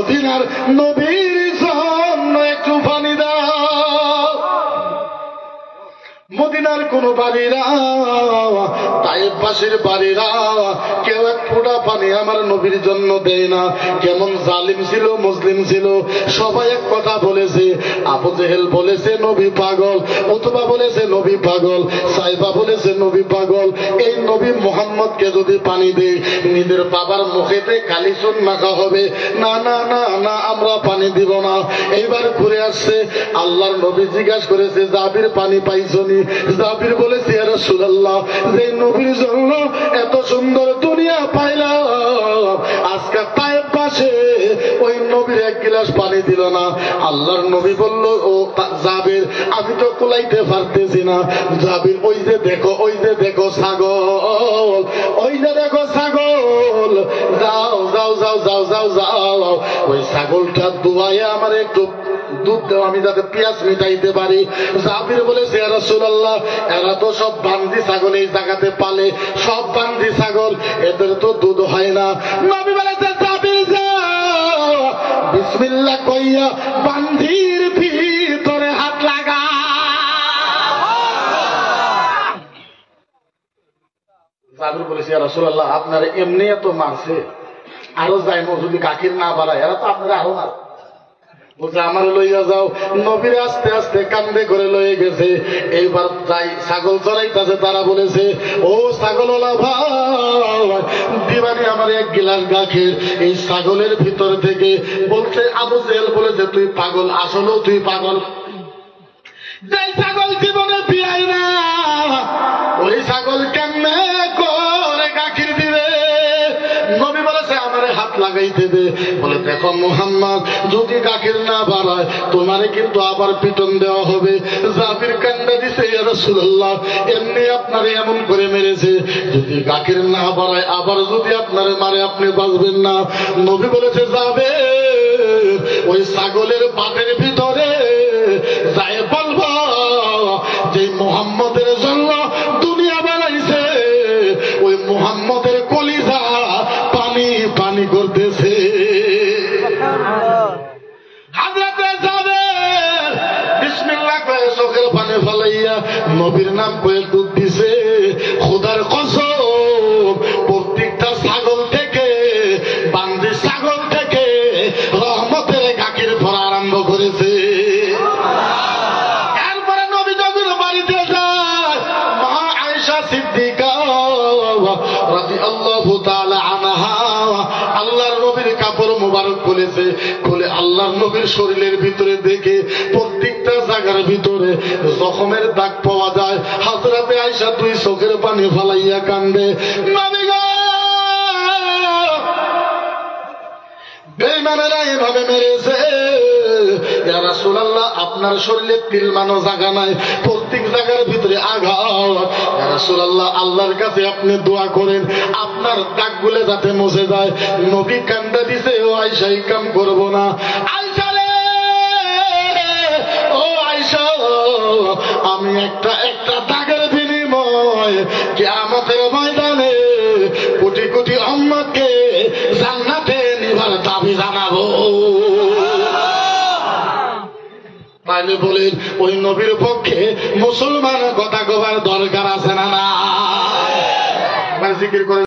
মদিনার নবীর জন্য একটু পানি দাও। মদিনার কোন বাড়িরা, তাইফবাসীর বাড়িরা কেউ এক ফোঁটা পানি আমার নবীর জন্য দেয় না। কেমন জালিম ছিল, মুসলিম ছিল। সবাই এক কথা বলেছে। আবু জেহেল বলেছে নবী পাগল, উতবা বলেছে নবী পাগল, সাইবা বলেছে নবী পাগল। এই নবী মুহাম্মদকে যদি পানি দেয় নিজের বাবার মুখেতে কালিচুন মাখা হবে। না না না না, আমরা পানি দিব না। এইবার ঘুরে আসছে, আল্লাহর নবী জিজ্ঞাসা করেছে জাবির পানি পাইছনি? জাবির বলেছে ইয়া রাসূলুল্লাহ, যে নবীর জন্য এত সুন্দর দুনিয়া পাইলাম, আজকে তায়েফ পাশে ওই নবীর এক গ্লাস পানি দিল না। আল্লাহর নবী বলল, ও জাবির, আমি তো কুলাইতে পারতেছি না। জাবির, ওই যে দেখো, ওই যে দেখো ছাগল, ওই যে দেখো ছাগল, যাও যাও যাও যাও যাও যাও, ওই ছাগলটা দুয়াইয়া আমার একটু দুধ দাও, আমি যাতে পেঁয়াজ মিটাইতে পারি। জাবির বলেছে ইয়া রাসূলুল্লাহ, এরা তো সব বান্দি ছাগল এই জায়গাতে পালে, সব বান্দি ছাগল, এদের তো দুধ হয় না। নবী বলেছে জাবির যাও, বিসমিল্লাহ কইয়া বান্দির ভিতরে হাত লাগা। জাবির বলেছে ইয়া রাসূলুল্লাহ, আপনারা এমনি এত মারছে, আরো যাইমো যদি গাখির না বাড়ায়, এরা তো আপনারা আরো মার। বলছে আমার লইয়া যাও। নবীর আস্তে আস্তে কান্দে করে লয়ে গেছে। এইবার যাই ছাগল চড়াইতেছে, তারা বলেছে ও ছাগলওয়ালা ভাই, দিবানি আমার এক গিলাস গাখির এই ছাগলের ভিতর থেকে। বলছে আবু জেহেল বলেছে তুই পাগল, আসলেও তুই পাগল। যেই ছাগল জীবনে পিয়াই না, ওই ছাগল কেমনে করে গাখির দিবে? নবী বলেছে আমারে হাত লাগাইতে দে। বলে দেখো মুহাম্মদ, যদি গাখির না বাড়ায় তোমারে কিন্তু আবার পিটন দেওয়া হবে। জাবির কান্দা দিছে ইয়া রাসূলুল্লাহ, এমনি আপনারে এমন করে মেরেছে, যদি গাখির না বাড়ায় আবার যদি আপনারে মারে আপনি বাঁচবেন না। নবী বলেছে যাবে ওই ছাগলের বাটের ভিতরে যায় বলবো যে মুহাম্মদের জন্য দুনিয়া বানাইছে, ওই মুহাম্মদের কলিজা পানি পানি করতেছে। হযরতে জাবের বিসমিল্লাহ কয়ে চোখের পানি ফলাইয়া নবীর নাম কয়ে দুধ দিছে। খোদার কসম, প্রত্যেকটা ছাগল থেকে, বান্দি ছাগল থেকে রহমতের গাখির পড়া আরম্ভ করেছে। এরপরে নবী যখন বাড়িতে যায়, মা আয়েশা সিদ্দিকা রাদিয়াল্লাহু তাআলা আনহা আল্লাহর নবীর কাপড় মোবারক খুলেছে। খুলে আল্লাহর নবীর শরীরের ভিতরে দেখে প্রত্যেকটা জায়গার ভিতরে জখমের দাগ পাওয়া যায়। হযরতে আয়েশা দুই চোখের পানি ফালাইয়া কান্দে, নবী গো, বেঈমানেরা এভাবে মেরেছে। ইয়া রাসূলুল্লাহ, আপনার শরীরে তিলমানো জায়গা নাই, প্রত্যেক জায়গার ভিতরে আঘাত। ইয়া রাসূলুল্লাহ, আল্লাহর কাছে আপনি দোয়া করেন আপনার দাগগুলো যাতে মুছে যায়। নবী কান্দা দিছে, ও আয়েশা এই কাম করব না। আয়েশা রে, ও আয়েশা, আমি একটা একটা দাগের বিনিময়ে কিয়ামতের ময়দানে কোটি কোটি উম্মতকে জান্নাতে নিবার দাবি জানাবো। তাইলে বলেন ওই নবীর পক্ষে মুসলমান কথা কবার দরকার আছে না? না, জিকির করে